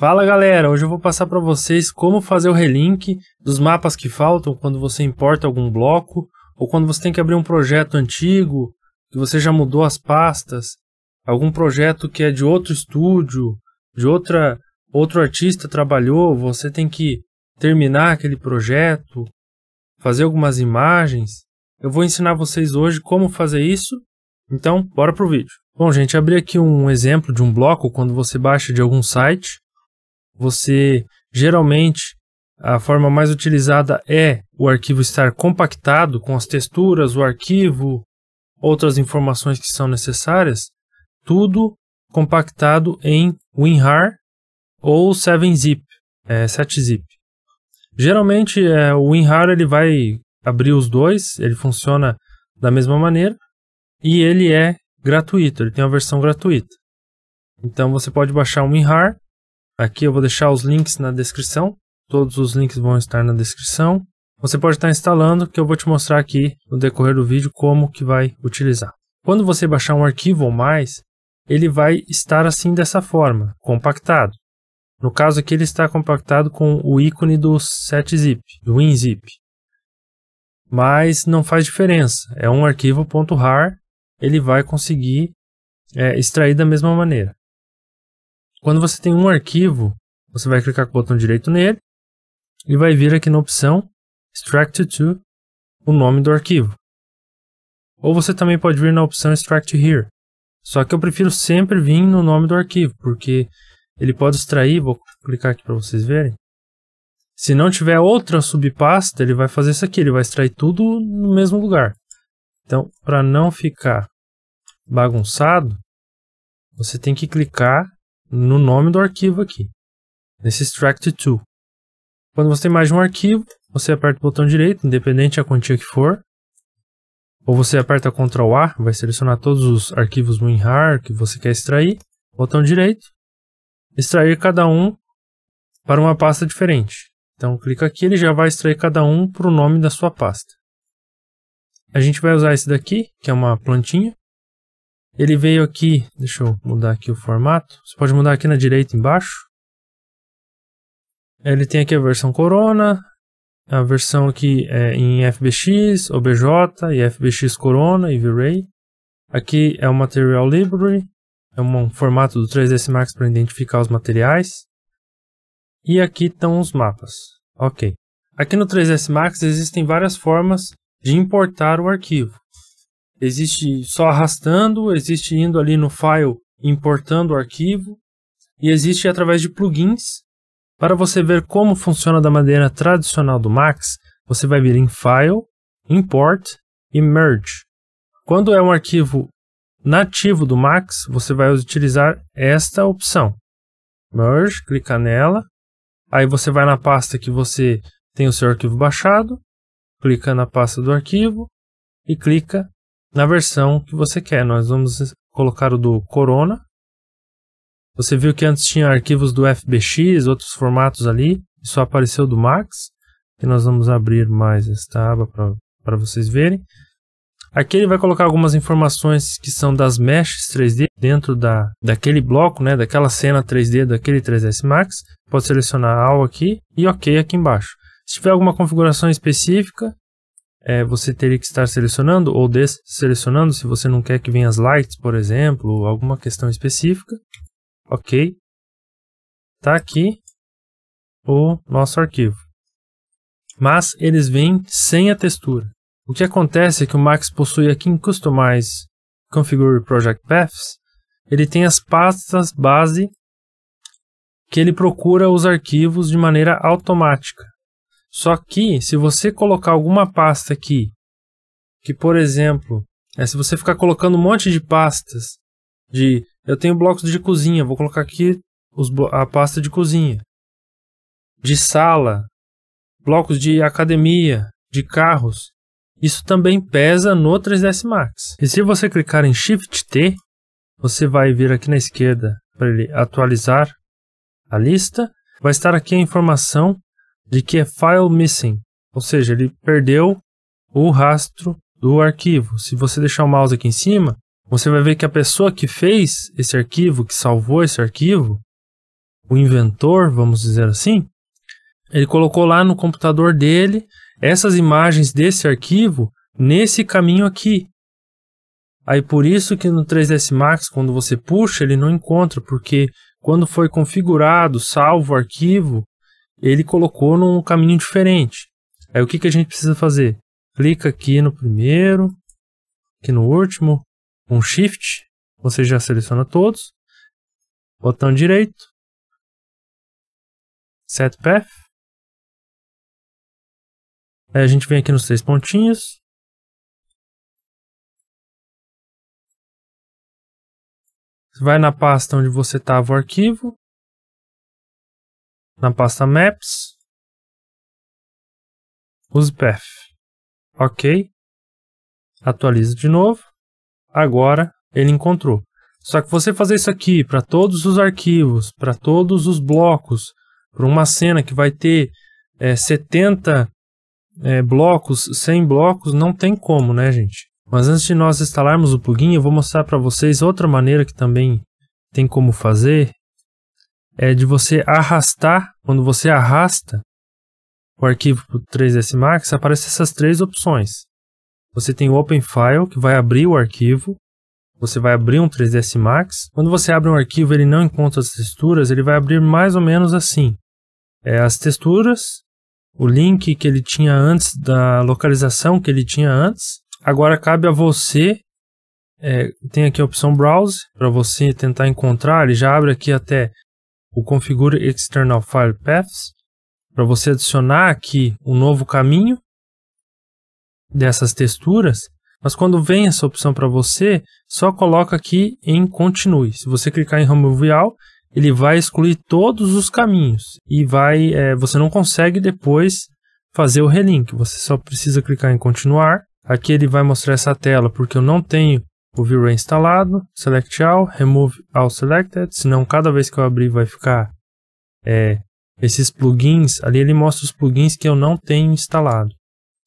Fala galera, hoje eu vou passar para vocês como fazer o relink dos mapas que faltam quando você importa algum bloco ou quando você tem que abrir um projeto antigo, que você já mudou as pastas, algum projeto que é de outro estúdio, de outro artista trabalhou, você tem que terminar aquele projeto, fazer algumas imagens. Eu vou ensinar vocês hoje como fazer isso, então bora pro vídeo. Bom gente, abri aqui um exemplo de um bloco quando você baixa de algum site. Você, geralmente, a forma mais utilizada é o arquivo estar compactado com as texturas, o arquivo, outras informações que são necessárias, tudo compactado em WinRAR ou 7-zip, 7-zip. Geralmente, o WinRAR ele vai abrir os dois, ele funciona da mesma maneira e ele é gratuito, ele tem uma versão gratuita. Então, você pode baixar o WinRAR. Aqui eu vou deixar os links na descrição, todos os links vão estar na descrição. Você pode estar instalando, que eu vou te mostrar aqui no decorrer do vídeo como que vai utilizar. Quando você baixar um arquivo ou mais, ele vai estar assim dessa forma, compactado. No caso aqui ele está compactado com o ícone do 7-zip, do WinZip. Mas não faz diferença, é um arquivo .rar, ele vai conseguir extrair da mesma maneira. Quando você tem um arquivo, você vai clicar com o botão direito nele e vai vir aqui na opção Extract to, o nome do arquivo. Ou você também pode vir na opção Extract Here. Só que eu prefiro sempre vir no nome do arquivo, porque ele pode extrair, vou clicar aqui para vocês verem. Se não tiver outra subpasta, ele vai fazer isso aqui, ele vai extrair tudo no mesmo lugar. Então, para não ficar bagunçado, você tem que clicar no nome do arquivo aqui, nesse Extract to. Quando você tem mais de um arquivo, você aperta o botão direito, independente da quantia que for, ou você aperta Ctrl A, vai selecionar todos os arquivos WinRAR que você quer extrair, botão direito, extrair cada um para uma pasta diferente. Então clica aqui, ele já vai extrair cada um para o nome da sua pasta. A gente vai usar esse daqui, que é uma plantinha. Ele veio aqui, deixa eu mudar aqui o formato, você pode mudar aqui na direita embaixo. Ele tem aqui a versão Corona, a versão aqui é em FBX, OBJ e FBX Corona e V-Ray. Aqui é o Material Library, é um formato do 3ds Max para identificar os materiais. E aqui estão os mapas. Ok. Aqui no 3ds Max existem várias formas de importar o arquivo. Existe só arrastando, existe indo ali no file importando o arquivo e existe através de plugins. Para você ver como funciona da maneira tradicional do Max, você vai vir em File, Import e Merge. Quando é um arquivo nativo do Max, você vai utilizar esta opção. Merge, clica nela, aí você vai na pasta que você tem o seu arquivo baixado, clica na pasta do arquivo e clica na versão que você quer. Nós vamos colocar o do Corona. Você viu que antes tinha arquivos do FBX, outros formatos ali, e só apareceu do Max. E nós vamos abrir mais esta aba para vocês verem. Aqui ele vai colocar algumas informações que são das meshes 3D dentro daquele bloco, né, daquela cena 3D daquele 3ds Max. Pode selecionar All aqui e OK aqui embaixo. Se tiver alguma configuração específica, você teria que estar selecionando ou desselecionando se você não quer que venha as lights, por exemplo, ou alguma questão específica. Ok. Está aqui o nosso arquivo. Mas eles vêm sem a textura. O que acontece é que o Max possui aqui em Customize Configure Project Paths, ele tem as pastas base que ele procura os arquivos de maneira automática. Só que, se você colocar alguma pasta aqui, que por exemplo, se você ficar colocando um monte de pastas, eu tenho blocos de cozinha, vou colocar aqui a pasta de cozinha, de sala, blocos de academia, de carros, isso também pesa no 3ds Max. E se você clicar em Shift T, você vai vir aqui na esquerda para ele atualizar a lista, vai estar aqui a informação de que é File Missing, ou seja, ele perdeu o rastro do arquivo. Se você deixar o mouse aqui em cima, você vai ver que a pessoa que fez esse arquivo, que salvou esse arquivo, o inventor, vamos dizer assim, ele colocou lá no computador dele essas imagens desse arquivo nesse caminho aqui. Aí por isso que no 3ds Max, quando você puxa, ele não encontra, porque quando foi configurado, salvo o arquivo, ele colocou num caminho diferente. Aí o que a gente precisa fazer? Clica aqui no primeiro, aqui no último, com Shift, você já seleciona todos. Botão direito, Set Path. Aí a gente vem aqui nos 3 pontinhos. Você vai na pasta onde você estava o arquivo. Na pasta Maps. Use Path. Ok. Atualiza de novo. Agora ele encontrou. Só que você fazer isso aqui para todos os arquivos, para todos os blocos, para uma cena que vai ter 70 blocos, 100 blocos, não tem como, né, gente? Mas antes de nós instalarmos o plugin, eu vou mostrar para vocês outra maneira que também tem como fazer. É de você arrastar. Quando você arrasta o arquivo para o 3ds Max, aparecem essas 3 opções. Você tem o Open File, que vai abrir o arquivo. Você vai abrir um 3ds Max. Quando você abre um arquivo e ele não encontra as texturas, ele vai abrir mais ou menos assim. As texturas, o link que ele tinha antes, da localização que ele tinha antes. Agora cabe a você, tem aqui a opção Browse, para você tentar encontrar. Ele já abre aqui até o Configure External File Paths, para você adicionar aqui um novo caminho dessas texturas. Mas quando vem essa opção para você, só coloca aqui em Continue. Se você clicar em Remove All, ele vai excluir todos os caminhos. E você não consegue depois fazer o relink. Você só precisa clicar em Continuar. Aqui ele vai mostrar essa tela porque eu não tenho o V-Ray instalado. Select All, Remove All Selected. Senão cada vez que eu abrir vai ficar esses plugins. Ali ele mostra os plugins que eu não tenho instalado.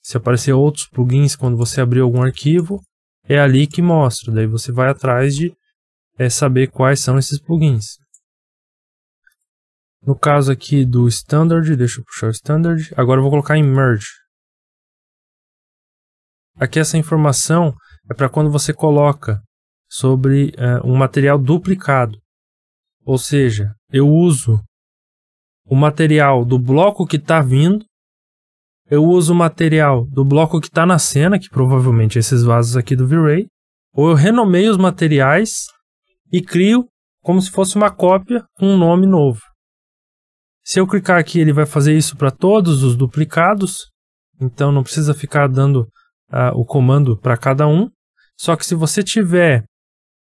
Se aparecer outros plugins quando você abrir algum arquivo, é ali que mostra. Daí você vai atrás de saber quais são esses plugins. No caso aqui do Standard, deixa eu puxar o Standard. Agora eu vou colocar em Merge. Aqui essa informação é para quando você coloca sobre um material duplicado. Ou seja, eu uso o material do bloco que está vindo. Eu uso o material do bloco que está na cena, que provavelmente é esses vasos aqui do V-Ray. Ou eu renomeio os materiais e crio como se fosse uma cópia com um nome novo. Se eu clicar aqui, ele vai fazer isso para todos os duplicados. Então não precisa ficar dando o comando para cada um. Só que se você tiver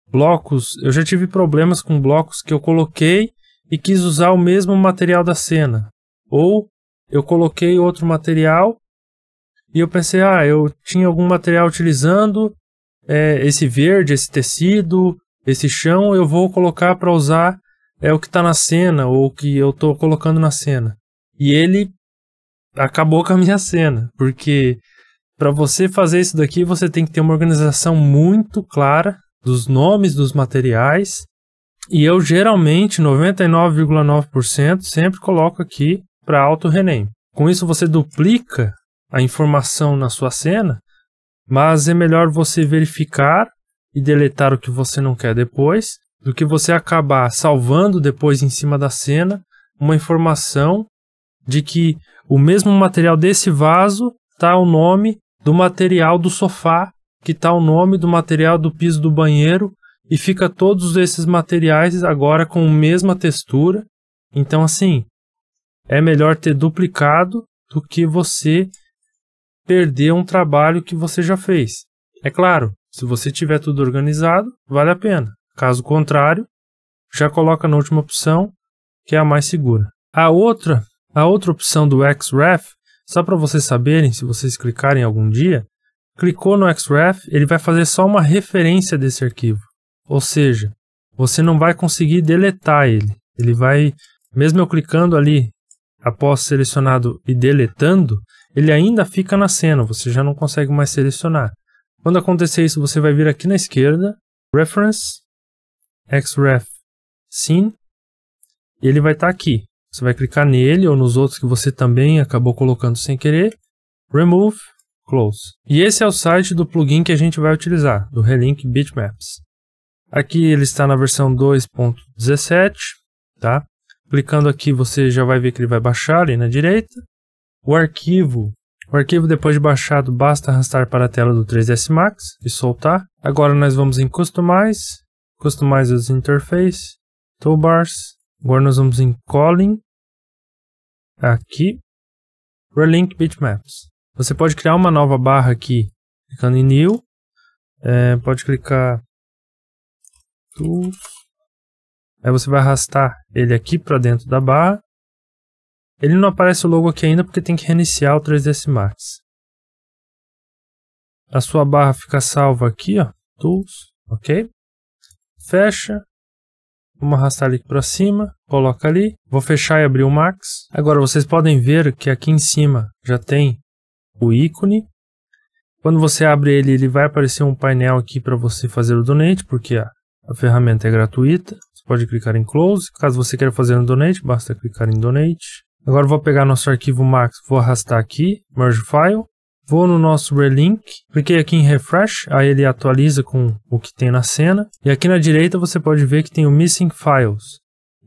blocos, eu já tive problemas com blocos que eu coloquei e quis usar o mesmo material da cena. Ou eu coloquei outro material e eu pensei, eu tinha algum material utilizando esse verde, esse tecido, esse chão, eu vou colocar para usar o que está na cena ou o que eu estou colocando na cena. E ele acabou com a minha cena, porque para você fazer isso daqui, você tem que ter uma organização muito clara dos nomes dos materiais. E eu geralmente, 99,9%, sempre coloco aqui para auto-rename. Com isso você duplica a informação na sua cena, mas é melhor você verificar e deletar o que você não quer depois, do que você acabar salvando depois em cima da cena uma informação de que o mesmo material desse vaso está o nome do material do sofá, que está o nome do material do piso do banheiro, e fica todos esses materiais agora com a mesma textura. Então assim, é melhor ter duplicado do que você perder um trabalho que você já fez. É claro, se você tiver tudo organizado, vale a pena. Caso contrário, já coloca na última opção, que é a mais segura. A outra opção do XREF, só para vocês saberem, se vocês clicarem algum dia, clicou no XREF, ele vai fazer só uma referência desse arquivo. Ou seja, você não vai conseguir deletar ele. Ele vai, mesmo eu clicando ali, após selecionado e deletando, ele ainda fica na cena, você já não consegue mais selecionar. Quando acontecer isso, você vai vir aqui na esquerda, Reference, XREF Scene, e ele vai estar aqui. Você vai clicar nele ou nos outros que você também acabou colocando sem querer. Remove, Close. E esse é o site do plugin que a gente vai utilizar, do Relink Bitmaps. Aqui ele está na versão 2.17, tá? Clicando aqui você já vai ver que ele vai baixar ali na direita. O arquivo depois de baixado basta arrastar para a tela do 3ds Max e soltar. Agora nós vamos em Customize, Customize as Interface, Toolbars. Agora nós vamos em Calling, aqui, Relink Bitmaps. Você pode criar uma nova barra aqui, clicando em New, pode clicar Tools, aí você vai arrastar ele aqui para dentro da barra. Ele não aparece o logo aqui ainda porque tem que reiniciar o 3ds Max. A sua barra fica salva aqui, ó, Tools, ok? Fecha. Vamos arrastar ele para cima, coloca ali. Vou fechar e abrir o Max. Agora vocês podem ver que aqui em cima já tem o ícone. Quando você abre ele, ele vai aparecer um painel aqui para você fazer o donate, porque a ferramenta é gratuita. Você pode clicar em Close. Caso você queira fazer um donate, basta clicar em Donate. Agora vou pegar nosso arquivo Max, vou arrastar aqui, Merge File. Vou no nosso Relink, cliquei aqui em Refresh, aí ele atualiza com o que tem na cena. E aqui na direita você pode ver que tem o Missing Files.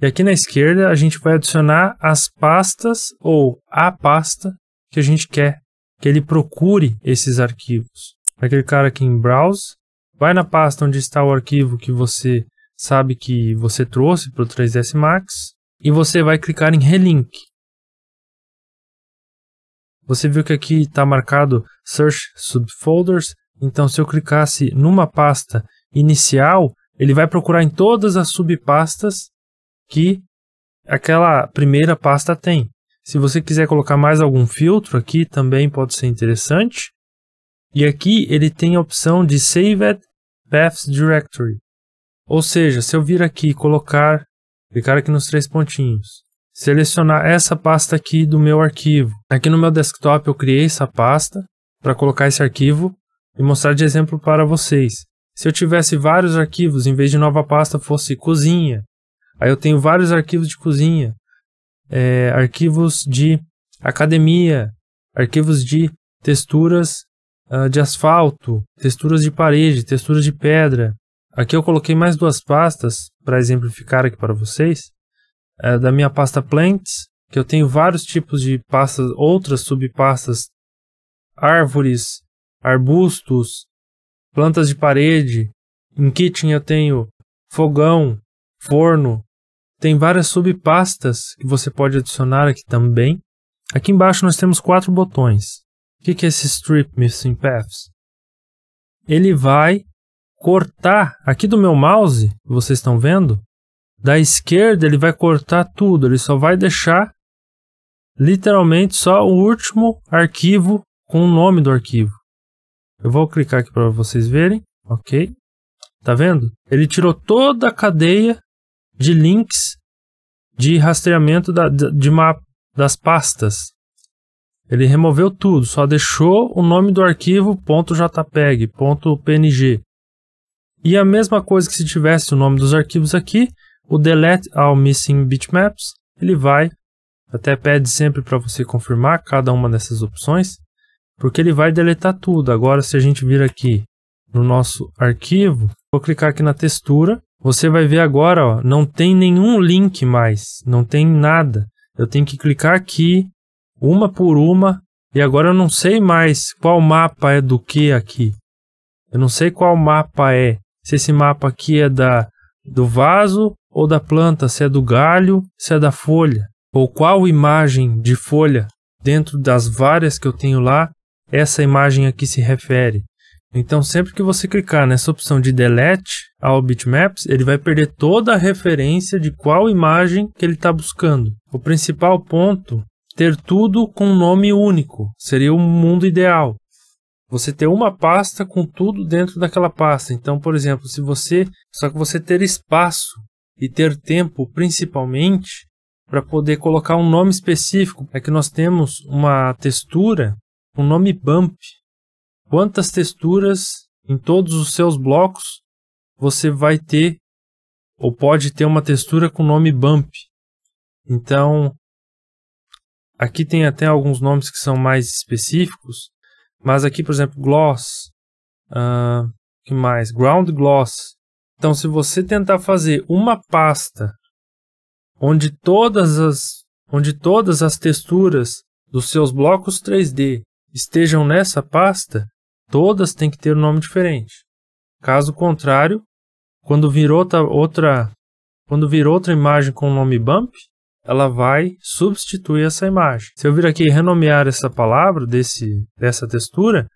E aqui na esquerda a gente vai adicionar as pastas ou a pasta que a gente quer que ele procure esses arquivos. Vai clicar aqui em Browse, vai na pasta onde está o arquivo que você sabe que você trouxe para o 3ds Max e você vai clicar em Relink. Você viu que aqui está marcado Search Subfolders, então se eu clicasse numa pasta inicial, ele vai procurar em todas as subpastas que aquela primeira pasta tem. Se você quiser colocar mais algum filtro aqui, também pode ser interessante. E aqui ele tem a opção de Saved Paths Directory. Ou seja, se eu vir aqui e clicar aqui nos 3 pontinhos, selecionar essa pasta aqui do meu arquivo. Aqui no meu desktop eu criei essa pasta para colocar esse arquivo e mostrar de exemplo para vocês. Se eu tivesse vários arquivos, em vez de nova pasta fosse cozinha, aí eu tenho vários arquivos de cozinha, arquivos de academia, arquivos de texturas de asfalto, texturas de parede, texturas de pedra. Aqui eu coloquei mais 2 pastas para exemplificar aqui para vocês. Da minha pasta Plants, que eu tenho vários tipos de pastas, outras subpastas, árvores, arbustos, plantas de parede. Em Kitchen eu tenho fogão, forno. Tem várias subpastas que você pode adicionar aqui também. Aqui embaixo nós temos 4 botões. O que é esse Strip Missing Paths? Ele vai cortar, aqui do meu mouse, vocês estão vendo? Da esquerda ele vai cortar tudo, ele só vai deixar literalmente só o último arquivo com o nome do arquivo. Eu vou clicar aqui para vocês verem, ok? Tá vendo? Ele tirou toda a cadeia de links de rastreamento das pastas. Ele removeu tudo, só deixou o nome do arquivo .jpeg, .png. E a mesma coisa que se tivesse o nome dos arquivos aqui, o Delete All Missing Bitmaps, ele vai, até pede sempre para você confirmar cada uma dessas opções, porque ele vai deletar tudo. Agora, se a gente vir aqui no nosso arquivo, vou clicar aqui na textura, você vai ver agora, ó, não tem nenhum link mais, não tem nada. Eu tenho que clicar aqui, uma por uma, e agora eu não sei mais qual mapa é do que aqui. Eu não sei qual mapa é, se esse mapa aqui é do vaso ou da planta, se é do galho, se é da folha, ou qual imagem de folha dentro das várias que eu tenho lá, essa imagem aqui se refere. Então sempre que você clicar nessa opção de Delete All Bitmaps, ele vai perder toda a referência de qual imagem que ele está buscando. O principal ponto, ter tudo com um nome único, seria o mundo ideal. Você ter uma pasta com tudo dentro daquela pasta. Então, por exemplo, só que você ter espaço e ter tempo, principalmente, para poder colocar um nome específico. É que nós temos uma textura com nome Bump. Quantas texturas em todos os seus blocos você vai ter ou pode ter uma textura com nome Bump? Então, aqui tem até alguns nomes que são mais específicos, mas aqui, por exemplo, gloss, que mais? Ground gloss. Então, se você tentar fazer uma pasta onde todas as texturas dos seus blocos 3D estejam nessa pasta, todas têm que ter um nome diferente. Caso contrário, quando vir outra imagem com o nome bump, ela vai substituir essa imagem. Se eu vir aqui renomear essa palavra dessa textura,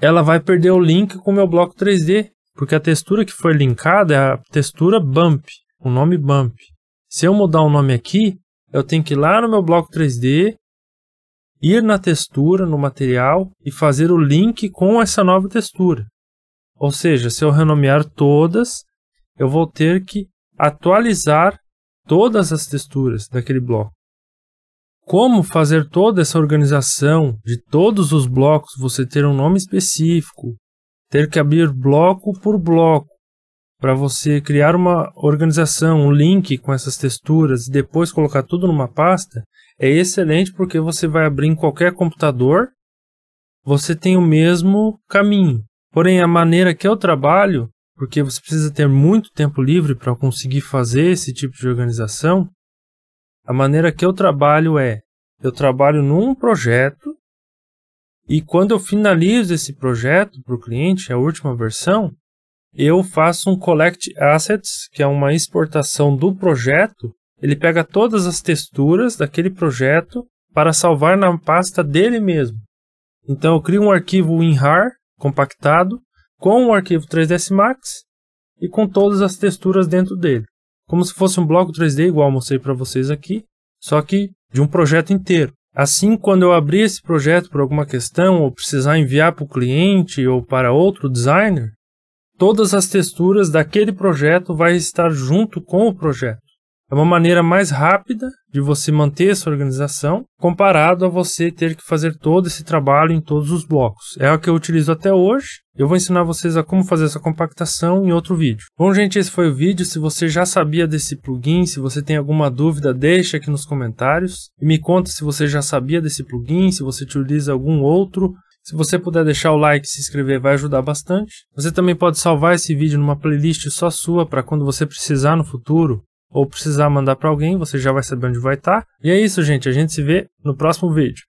ela vai perder o link com o meu bloco 3D, porque a textura que foi linkada é a textura bump, o nome bump. Se eu mudar o nome aqui, eu tenho que ir lá no meu bloco 3D, ir na textura, no material e fazer o link com essa nova textura. Ou seja, se eu renomear todas, eu vou ter que atualizar todas as texturas daquele bloco. Como fazer toda essa organização de todos os blocos, você ter um nome específico, ter que abrir bloco por bloco, para você criar uma organização, um link com essas texturas e depois colocar tudo numa pasta, é excelente porque você vai abrir em qualquer computador, você tem o mesmo caminho. Porém, a maneira que eu trabalho, porque você precisa ter muito tempo livre para conseguir fazer esse tipo de organização, a maneira que eu trabalho eu trabalho num projeto e quando eu finalizo esse projeto para o cliente, a última versão, eu faço um Collect Assets, que é uma exportação do projeto. Ele pega todas as texturas daquele projeto para salvar na pasta dele mesmo. Então eu crio um arquivo WinRAR compactado com o arquivo 3ds Max e com todas as texturas dentro dele. Como se fosse um bloco 3D, igual eu mostrei para vocês aqui, só que de um projeto inteiro. Assim, quando eu abrir esse projeto por alguma questão ou precisar enviar para o cliente ou para outro designer, todas as texturas daquele projeto vai estar junto com o projeto. É uma maneira mais rápida de você manter essa organização, comparado a você ter que fazer todo esse trabalho em todos os blocos. É o que eu utilizo até hoje. Eu vou ensinar vocês a como fazer essa compactação em outro vídeo. Bom, gente, esse foi o vídeo. Se você já sabia desse plugin, se você tem alguma dúvida, deixa aqui nos comentários. E me conta se você já sabia desse plugin, se você utiliza algum outro. Se você puder deixar o like e se inscrever, vai ajudar bastante. Você também pode salvar esse vídeo numa playlist só sua, para quando você precisar no futuro, ou precisar mandar para alguém, você já vai saber onde vai estar. E é isso, gente. A gente se vê no próximo vídeo.